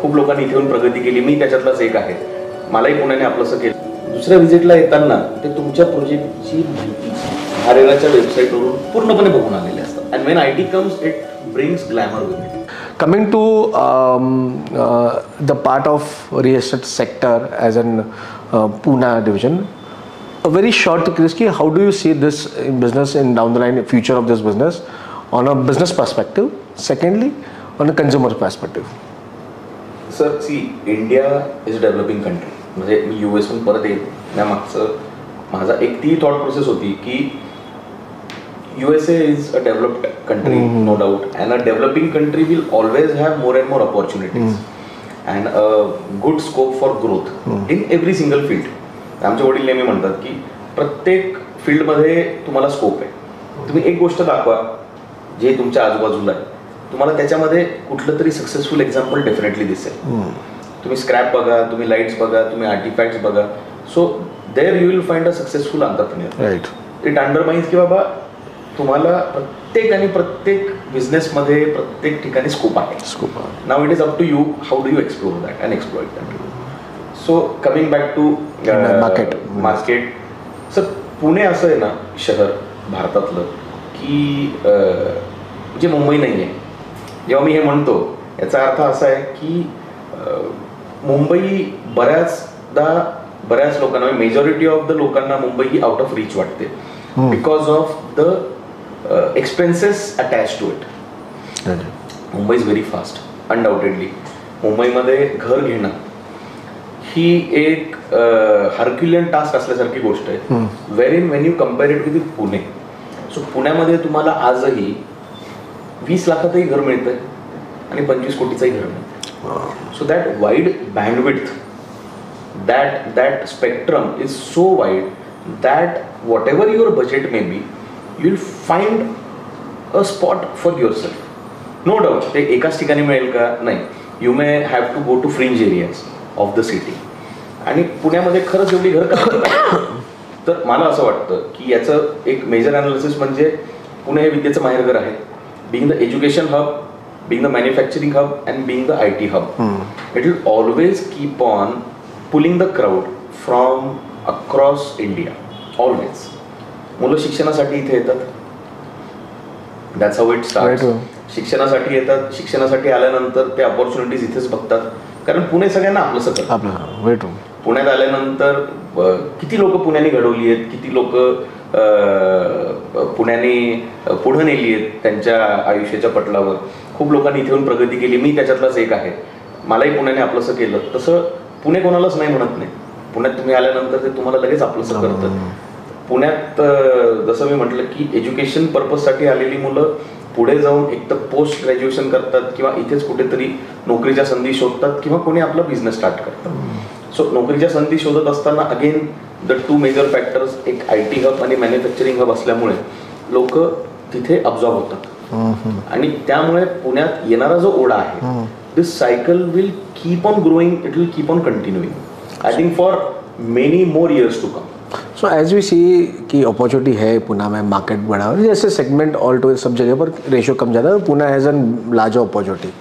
खूप लोकांनी इथे येऊन प्रगती केली, मी त्याच्यातलाच एक आहे. मलाही पुण्याने आपलंसं केलं. दुसऱ्या व्हिजिटला येताना ते तुमच्या प्रोजेक्टची माहिती आरेराच्या वेबसाईटवरून पूर्णपणे बघून आलेले असतात. And Wien IT comes it brings glamour with it. Coming to the part of real estate sector as in Pune division, a very short question: how do you see this in business in down the line, future of this business, on a business perspective? Secondly, on a consumer perspective. Sir, see, India is a developing country. म्हणजे मी US परत येईल त्यामागचं माझा एक ती thought process होती की USA is a developed country, no doubt, and a developing country will always have more and more opportunities and a good scope for growth in every single field. आमचे वडील नेहमी म्हणतात की प्रत्येक फील्डमध्ये तुम्हाला स्कोप आहे. तुम्ही एक गोष्ट दाखवा जे तुमच्या आजूबाजूला आहे, तुम्हाला त्याच्यामध्ये कुठलं तरी सक्सेसफुल एक्झाम्पल डेफिनेटली दिसेल. तुम्ही स्क्रॅप बघा, तुम्ही लाईट्स बघा, तुम्ही आर्टिफॅक्ट्स बघा. So there you will find a successful entrepreneur. Right. It undermines की बाबा तुम्हाला प्रत्येक बिझनेसमध्ये प्रत्येक ठिकाणी स्कोप आहे. Now it is up to you how do you explore that and exploit that. So coming back to market. Sir, Pune असं आहे ना शहर भारतातलं की जे मुंबई नाही आहे. जेव्हा मी हे म्हणतो याचा अर्थ असा आहे की मुंबई बऱ्याच लोकांना, मेजॉरिटी ऑफ द लोकांना मुंबई ही आउट ऑफ रीच वाटते because of the expenses attached to it. Mumbai is very fast undoubtedly. मुंबईमध्ये घर घेणं ही एक हरक्युलियन टास्क असल्यासारखी गोष्ट आहे. Wien you compare it with Pune. So पुण्यामध्ये तुम्हाला आजही 20 लाखातही घर मिळतंय आणि 25 कोटीचंही घर मिळतंय. So that wide bandwidth, that spectrum is so wide that what ever your budget may be you will find a spot for yourself. No doubt ते एकाच ठिकाणी मिळेल का? नाही. You may have to go to fringe areas of the city. आणि पुण्यामध्ये खरंच एवढी घर का? तर मला असं वाटतं की याचं एक मेजर अनालिसिस म्हणजे पुणे हे विद्येचं माहेरघर आहे. Being the education hub, being the manufacturing hub and being the IT hub, it will always keep on pulling the crowd from across India. Always मुलं शिक्षणासाठी इथे येतात. That's how it starts. शिक्षणासाठी येतात. शिक्षणासाठी आल्यानंतर ते अपॉर्च्युनिटीज इथेच बघतात कारण पुणे सगळ्यांना आपलंसं करतं. पुण्यात आल्यानंतर किती लोक पुण्याने घडवली आहेत, किती लोक पुण्याने पुढे नेली आहेत त्यांच्या आयुष्याच्या पटलावर. खूप लोकांनी इथे येऊन प्रगती केली, मी त्याच्यातलाच एक आहे. मलाही पुण्याने आपलंसं केलं. तसं पुणे कोणालाच नाही म्हणत नाही. पुण्यात तुम्ही आल्यानंतर ते तुम्हाला लगेच आपलंसं करतं. पुण्यात जसं मी म्हटलं की एज्युकेशन पर्पजसाठी आलेली मुलं पुढे जाऊन एक तर पोस्ट ग्रॅज्युएशन करतात किंवा इथेच कुठेतरी नोकरीच्या संधी शोधतात किंवा कोणी आपला बिझनेस स्टार्ट करतात. सो नोकरीच्या संधी शोधत असताना again the two major factors, एक IT हब आणि मॅन्युफॅक्चरिंग हब असल्यामुळे लोक तिथे अब्झॉर्ब होतात आणि त्यामुळे पुण्यात येणारा जो ओढा आहे, this cycle will keep on growing, it will keep on continuing I think for many more years to come. So as we see कि अपॉर्चुनिटी है पुणे में, मार्केट बड़ा है, जैसे सेगमेंट ऑल टू सब जगह पर रेशियो कम ज़्यादा है. Pune has an larger opportunity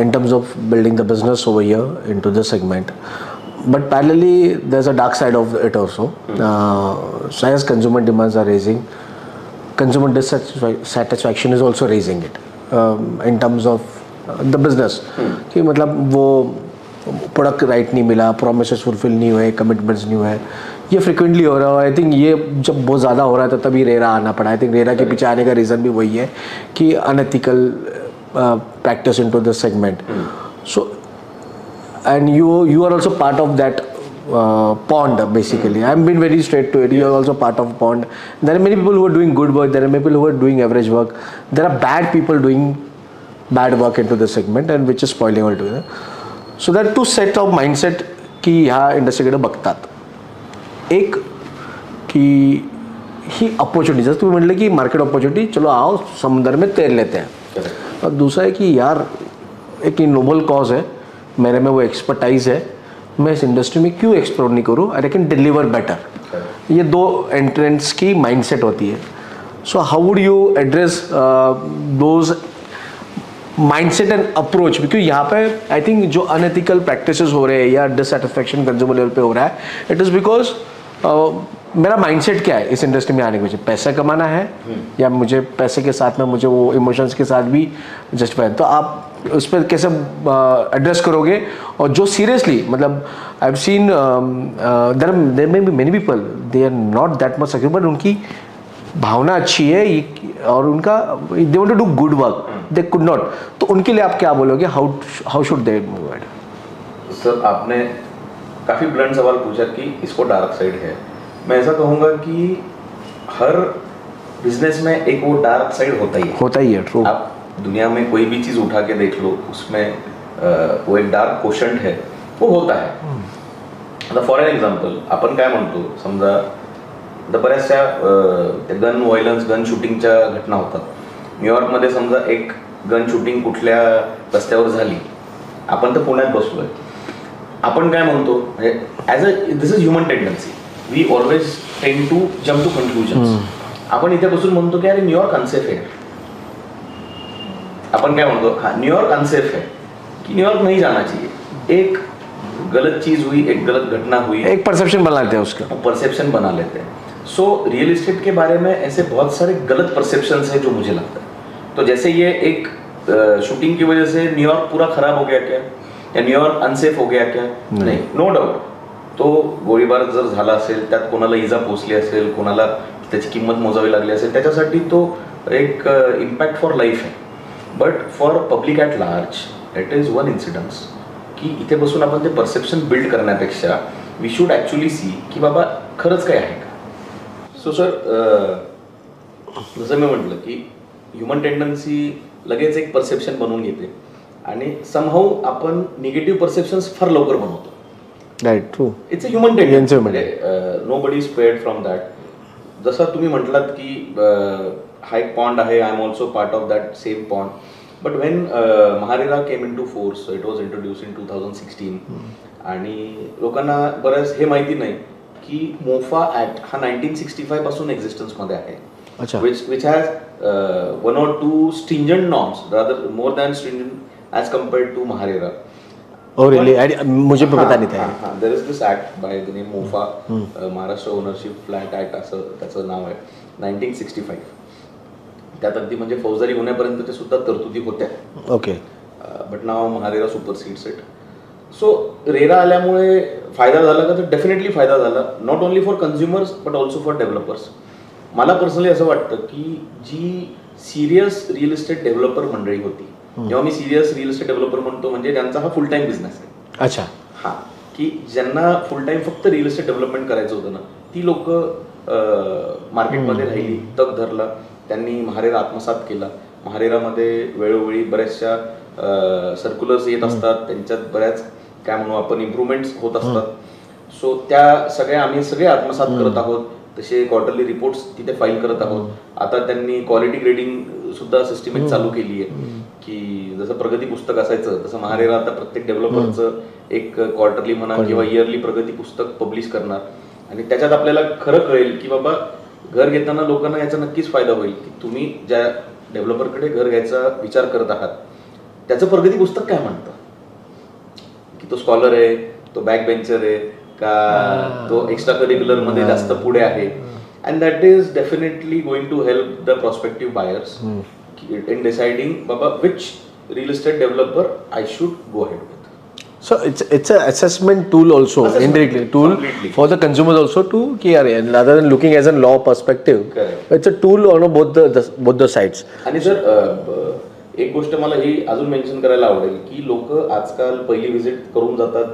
in terms of building the business over here into this segment, but parallelly there's a dark side of it also. So as consumer demands are raising, consumer dissatisfaction is also raising it in terms of the business. कि मतलब वो product right नहीं मिला, promises fulfil नहीं हुए, commitments नहीं हुए, ये फ्रिक्वेंटली हो रहा है. आई थिंक ये जब बहुत ज़्यादा हो रहा था तभी रेरा आना पड़ा. आई थिंक रेरा के पीछे आने का रीज़न भी वही है कि unethical practice into this segment. So and you are also part of that pond basically. I've been very straight to it. You are also part of pond. There are many people who are doing good work, there are many people who are doing average work, there are bad people doing bad work into this segment and which is spoiling altogether. So there are two set of mindset की ह्या इंडस्ट्रीकडे बघतात. एक की ही opportunity, जसं तुम्ही म्हटलं की market opportunity, चलो आओ समुद्र में तैर लेते हैं. और दूसरा है कि यार एक नोबल कॉज है, मेरे में वो एक्सपर्टाइज है, मैं इस इंडस्ट्री में क्यों एक्सप्लोर नहीं करूँ, आई कैन डिलीवर बेटर. ये दो एंट्रेंस की माइंडसेट होती है. So how would you address those mindset end approach, क्योंकि यहाँ पे आई थिंक जो अनएथिकल प्रैक्टिसेस हो रहे हैं या डिससेटिस्फैक्शन कंज्यूमर लेवल पे हो रहा है, इट इज़ बिकॉज मेरा माइंडसेट क्या है इस इंडस्ट्री में आने के पीछे, पैसा कमाना है या मुझे पैसे के साथ में मुझे वो इमोशंस के साथ भी जस्टिफाई, तो आप उस पर कैसे एड्रेस करोगे? और जो सीरियसली मतलब I have seen there may be many people they are not that much successful, but उनकी भावना अच्छी है और उनका they want to do good work, they could not, तो उनके लिए आप क्या बोलोगे? How should they move it? Sir आपने काफ़ी ब्लंट सवाल पूछा कि इसको डार्क साइड है। मैं ऐसा कहूँगा कि हर बिजनेस में एक वो डार्क साइड होता ही है। ट्रू। आप दुनिया में कोई भी चीज़ उठा के देख लो, उसमें वो एक डार्क क्वोशंट है, वो होता है। आता फॉर एन एक्झाम्पल आपण काय म्हणतो, समजा आता बऱ्याचशा गन व्हायलन्स, गन शूटिंगच्या घटना होतात. न्यूयॉर्कमध्ये समजा एक गन शूटिंग कुठल्या रस्त्यावर झाली, आपण तर पुण्यात बसलोय, आपण काय म्हणतो, as a this is human tendency, we always tend to jump to conclusions. आपण इथे बसून म्हणतो की अरे न्यूयॉर्क अनसेफ आहे. अपन क्या म्हणतो, हाँ न्यूयॉर्क अनसेफ है, कि न्यूयॉर्क नहीं जाना चाहिए. एक गलत चीज हुई, एक गलत घटना हुई, एक परसेप्शन बना लेते हैं उसका, परसेप्शन बना लेते हैं. सो रियल इस्टेट के बारे में ऐसे बहुत सारे गलत परसेप्शंस हैं जो मुझे लगता है. तो जैसे ये एक शूटिंग की वजह से न्यूयॉर्क पूरा खराब हो गया क्या, या न्यूयॉर्क अनसेफ हो गया क्या? नहीं, नो डाउट. तो गोळीबार जर झाला असेल, त्यात कोणाला इजा पोचली असेल, कोणाला त्याची किंमत मोजावी लागली असेल, त्याच्यासाठी तो एक इम्पॅक्ट फॉर लाईफ आहे. But for public at large it is one incidence, की इथे बसून आपण ते परसेप्शन बिल्ड करण्यापेक्षा वी शूड ॲक्च्युली सी की बाबा खरंच काय आहे का. सो सर जसं मी म्हटलं की ह्युमन टेंडन्सी लगेच एक परसेप्शन बनवून घेते आणि समहाऊ आपण निगेटिव्ह परसेप्शन्स फार लवकर बनवतो. Right, true. It's a human tendency, nobody is spared from that. जसं तुम्ही म्हटलात की हा एक पॉन्ड आहे, I am also part of that same pond. But when MahaRERA came into force, it was introduce in 2016, आणि लोकांना बऱ्याच हे माहिती नाही की मोफा ॲक्ट हा 1965 पासून एक्झिस्टन्समध्ये आहे. अच्छा. which has one or two stringent norms, rather more than stringent as compared to Maharera. Oh really? मुझे पता नहीं था. There is this act by the name MOFA, Maharashtra ownership flat act असं त्याचं नाव आहे, 1965. त्यात अगदी म्हणजे फौजदारी होण्यापर्यंत ते सुद्धा तरतुदी होत्या. Okay. But now MahaRERA supersedes it. So RERA आल्यामुळे फायदा झाला का, तर डेफिनेटली फायदा झाला, not only for consumers but also for developers. मला पर्सनली असं वाटतं की जी सिरियस रिअल इस्टेट डेव्हलपर मंडळी होती, जेव्हा मी सिरियस रिअल इस्टेट डेव्हलपर म्हणतो म्हणजे ज्यांचा हा फुल टाइम बिझनेस आहे. अच्छा. हां, की ज्यांना फुल टाइम फक्त रिअल इस्टेट डेव्हलपमेंट करायचं होतं ना, ती लोक मार्केटमध्ये राहिली, तग धरला, त्यांनी महारेरा आत्मसात केला. महारेरामध्ये वेळोवेळी बऱ्याचशा सर्क्युलर्स येत असतात, त्यांच्यात बऱ्याच काय म्हणू आपण इम्प्रूव्हमेंट्स होत असतात. सो त्या सगळ्या आम्ही सगळे आत्मसात करत आहोत. तसे क्वार्टरली रिपोर्ट्स तिथे फाईल करत आहोत. आता त्यांनी क्वालिटी ग्रेडिंग सुद्धा सिस्टम एक चालू केली आहे, की जसं प्रगती पुस्तक असायचं तसं महारेरा आता प्रत्येक डेव्हलपरचं एक क्वार्टरली म्हणा किंवा इयरली प्रगती पुस्तक पब्लिश करणार. आणि त्याच्यात आपल्याला खरं कळेल की बाबा घर घेताना लोकांना याचा नक्कीच फायदा होईल, की तुम्ही ज्या डेव्हलपरकडे घर घ्यायचा विचार करत आहात त्याचं प्रगती पुस्तक काय म्हणतं, की तो स्कॉलर आहे, तो बॅक बेंचर आहे का, तो एक्स्ट्रा करिक्युलर मध्ये जास्त पुढे आहे. And that is definitely going to help the prospective buyers in deciding बाबा which real estate developer I should go ahead with. So it's an assessment tool also, indirectly tool completely for the consumers also to rather than looking as a law perspective. Correct. It's a tool on both the sides. आणि sir एक गोष्ट मला ही अजून mention करायला आवडेल की लोक आजकाल पहिली व्हिजिट करून जातात,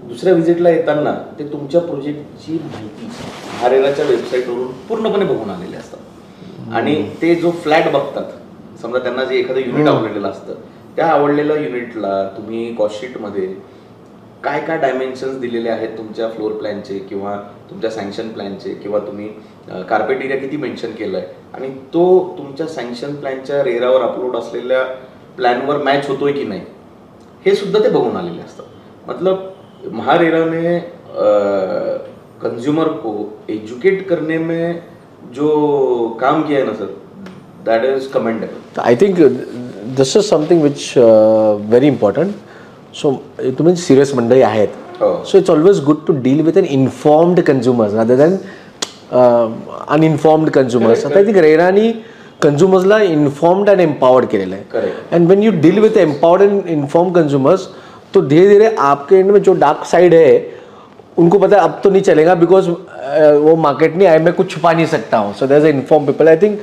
दुसऱ्या व्हिजिटला येताना ते तुमच्या प्रोजेक्टची माहिती महारेराच्या वेबसाईटवरून पूर्णपणे बघून आलेले असतात. आणि ते जो फ्लॅट बघतात, समजा त्यांना जे एखादं युनिट आवडलेलं असतं, त्या आवडलेल्या युनिटला तुम्ही कॉस्टशीटमध्ये काय काय डायमेन्शन्स दिलेले आहेत तुमच्या फ्लोर प्लॅनचे किंवा तुमच्या सँक्शन प्लॅनचे, किंवा तुम्ही कार्पेट एरिया किती मेन्शन केलं आहे, आणि तो तुमच्या सँक्शन प्लॅनच्या रेरावर अपलोड असलेल्या प्लॅनवर मॅच होतोय की नाही, हे सुद्धा ते बघून आलेले असतात. मतलब महारेरा ने कंज्यूमर को एजुकेट करने में जो काम किया है ना sir, that is commendable. I think this is something which very important. So तुम्ही सिरियस मंडळी आहेत, so it's always good to deal with an informed consumers rather than uninformed consumers. आता आय थिंक रेरानी कंज्यूमर्सला इन्फॉर्म्ड अँड एम्पावर्ड केलेलं आहे. And when you deal with empowered and informed consumers, तो धीरे धीरे आपके एंड में जो डार्क साइड है उनको पता है अब तो नहीं चलेगा, बिकॉज वो मार्केट नहीं आए, मैं कुछ छुपा नहीं सकता हूँ. So there is inform people. I think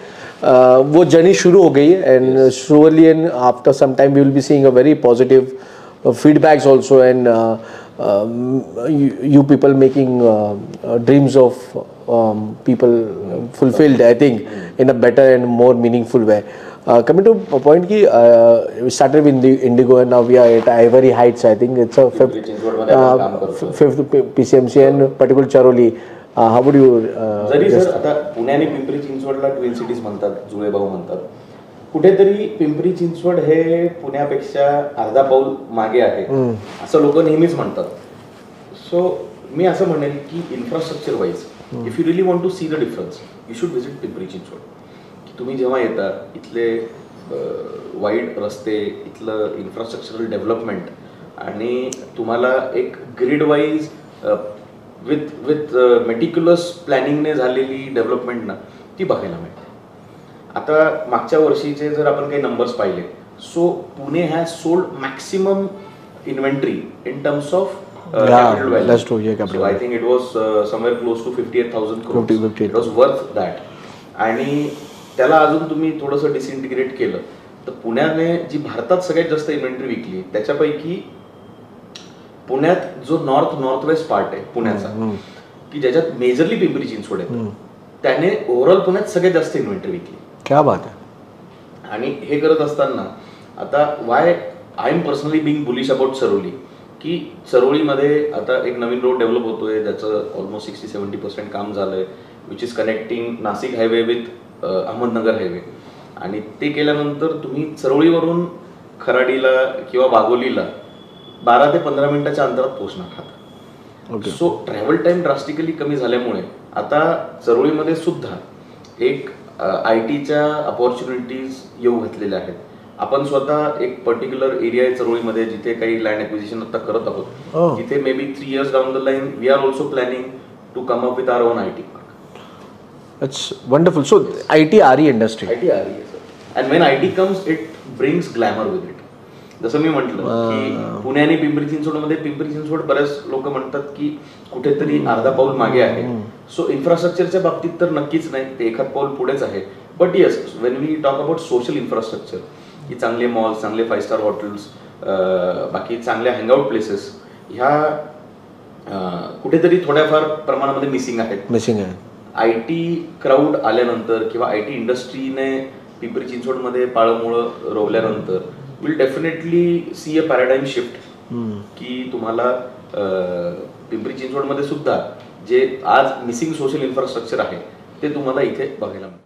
वो जर्नी शुरू हो गई है, and surely and after some time we will be seeing a very positive feedbacks also, and you people making dreams of people fulfilled, I think, in a better and more meaningful way. Coming to a point ki we started with Indigo and now we are at Ivory Heights. I think it's a fifth PCMC and particular Charoli. How would you जरी sir आता पुणे आणि Pimpri चिंचवडला twin cities म्हणतात, जुळे भाऊ म्हणतात, कुठेतरी पिंपरी चिंचवड हे पुण्यापेक्षा अर्धा पाऊल मागे आहे असं लोक नेहमीच म्हणतात. सो मी असं म्हणेल की infrastructure wise if you really want to see the difference you should visit Pimpri Chinchwad. की तुम्ही जेव्हा येता इथले वाईड रस्ते, इथलं इन्फ्रास्ट्रक्चरल डेव्हलपमेंट आणि तुम्हाला एक ग्रीड वाईज विथ मेटिक्युलस प्लॅनिंगने झालेली डेव्हलपमेंट ना ती बघायला मिळते. आता मागच्या वर्षीचे जर आपण काही नंबर्स पाहिले, so Pune has sold maximum inventory in terms of capital value. That's true. Yeah, capital. So I think it was somewhere close to 58,000 crores. 58. It was worth that. आणि त्याला अजून तुम्ही थोडंसं डिसइंटिग्रेट केलं तर पुण्याने जी भारतात सगळ्यात जास्त इन्व्हेंटरी विकली त्याच्यापैकी पुण्यात जो नॉर्थ वेस्ट पार्ट आहे पुण्याचा की ज्याच्यात मेजरली पिंपरी चिंचवड आहे त्याने ओव्हरऑल पुण्यात सगळ्यात जास्त इन्व्हेंटरी विकली. क्या बात आहे. आणि हे करत असताना आता why I am personally being bullish about Charholi की चरोळीमध्ये आता एक नवीन रोड डेव्हलप होतोय ज्याचं ऑलमोस्ट 60-70% काम झालंय, which is connecting Nashik highway with Ahmednagar highway. आणि ते केल्यानंतर तुम्ही चरोळीवरून खराडीला किंवा वाघोलीला 12 ते 15 मिनिटाच्या अंतरात पोहोचणार आहात. सो ट्रॅव्हल टाइम ड्रास्टिकली कमी झाल्यामुळे आता चरोळीमध्ये सुद्धा एक IT च्या अपॉर्च्युनिटीज येऊ घातलेल्या आहेत. आपण स्वतः एक पर्टिक्युलर एरिया आहे चरोळीमध्ये जिथे काही लँड ॲक्विजिशन आता करत आहोत, जिथे maybe 3 years down the line we are also planning to come up with our own IT park. It's wonderful. So IT RE industry. IT RE sir. And when IT comes it brings glamour with it. जसं मी म्हटलं की पुणे आणि पिंपरी चिंचवडमध्ये पिंपरी चिंचवड बरेच लोक म्हणतात की कुठेतरी अर्धा पाऊल मागे आहे. सो इन्फ्रास्ट्रक्चरच्या बाबतीत तर नक्कीच नाही, ते एखाद पाऊल पुढेच आहे. But yes, when we talk about social infrastructure की चांगले मॉल्स, चांगले 5 स्टार हॉटेल्स, बाकी चांगल्या हँगआउट प्लेसेस ह्या कुठेतरी थोड्याफार प्रमाणामध्ये मिसिंग आहे. IT क्राऊड आल्यानंतर किंवा IT इंडस्ट्रीने पिंपरी चिंचवडमध्ये पाळमुळं रोवल्यानंतर will definitely see a paradigm shift की तुम्हाला पिंपरी चिंचवडमध्ये सुद्धा जे आज मिसिंग सोशल इन्फ्रास्ट्रक्चर आहे ते तुम्हाला इथे बघायला मिळेल.